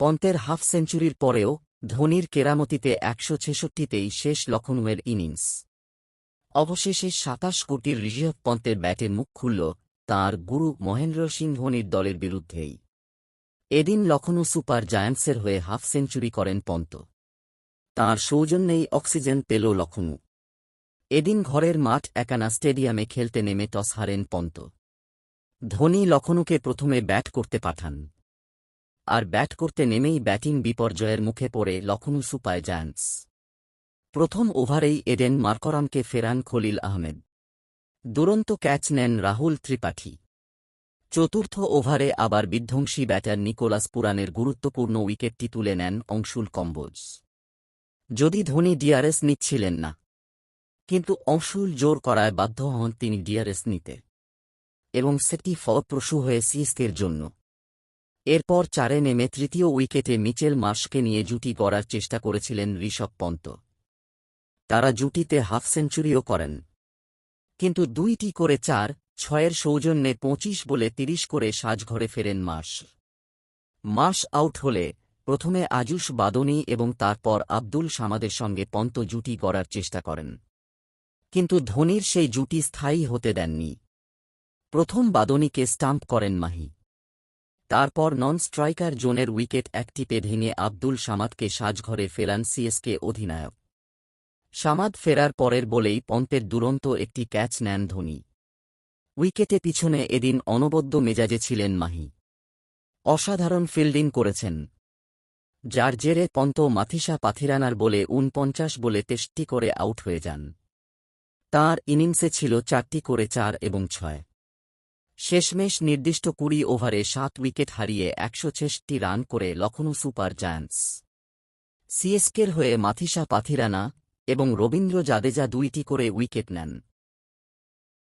পন্তের half সেঞ্চুরির পরেও ধোনির কেরামতিতে ১৬৬তেই শেষ লখনউয়ের ইনিংস। অবশেষে ২৭ কোটির ঋষভ পন্তের ব্যাটে মুখ খুলল তাঁর গুরু মহেন্দ্র সিং ধোনির দলের বিরুদ্ধেই। এদিন লখনউ সুপার জায়ান্টসের হয়ে হাফ সেঞ্চুরি করেন পন্ত। তাঁর সৌজন্যেই অক্সিজেন পেল লখনউ। এদিন ঘরের মাঠ একানা স্টেডিয়ামে খেলতে নেমে টস হারেন পন্ত। ধোনি লখনউকে প্রথমে ব্যাট করতে পাঠান, আর ব্যাট করতে নেমেই ব্যাটিং বিপর্যয়ের মুখে পড়ে লখনউ সুপার জায়ান্টস। প্রথম ওভারেই এডেন মার্করামকে ফেরান খলিল আহমেদ। দুরন্ত ক্যাচ নেন রাহুল ত্রিপাঠী। চতুর্থ ওভারে আবার বিধ্বংসী ব্যাটার নিকোলাস পুরানের গুরুত্বপূর্ণ উইকেটটি তুলে নেন অংশুল কম্বোজ। যদি ধোনি ডিআরএস নিচ্ছিলেন না, কিন্তু অংশুল জোর করায় বাধ্য হন তিনি ডিআরএস নিতে, এবং সেটি ফলপ্রসূ হয়ে সিএসকের জন্য। এরপর ৪-এ নেমে তৃতীয় উইকেটে মিচেল মার্শকে নিয়ে জুটি গড়ার চেষ্টা করেছিলেন ঋষভ পন্ত। তারা জুটিতে হাফ সেঞ্চুরিও করেন, কিন্তু ২টি করে ৪-৬-এর সৌজন্যে ২৫ বলে ৩০ করে সাজঘরে ফেরেন মার্শ আউট হলে প্রথমে আজুশ বাদনী এবং তারপর আব্দুল সামাদের সঙ্গে পন্ত জুটি গড়ার চেষ্টা করেন, কিন্তু ধোনির সেই জুটি স্থায়ী হতে দেননি। প্রথম বাদনীকে স্টাম্প করেন মাহি। তারপর নন স্ট্রাইকার জোনের উইকেট একটিপে ভেঙে আব্দুল সামাদকে সাজঘরে ফেরান সিএসকে অধিনায়ক। সামাদ ফেরার পরের বলেই পন্তের দুরন্ত একটি ক্যাচ নেন ধোনি। উইকেটে পিছনে এদিন অনবদ্য মেজাজে ছিলেন মাহি। অসাধারণ ফিল্ডিং করেছেন, যার জেরে পন্ত মাথিসা পাথিরানার বলে ৪৯ বলে ৬৩ করে আউট হয়ে যান। তাঁর ইনিংসে ছিল ৪টি করে ৪ এবং ৬। শেষমেশ নির্দিষ্ট ২০ ওভারে ৭ উইকেট হারিয়ে ১৬৬ রান করে লখনউ সুপার জায়ান্টস। সিএসকের হয়ে মাথিসা পাথিরানা এবং রবীন্দ্র জাদেজা ২টি করে উইকেট নেন।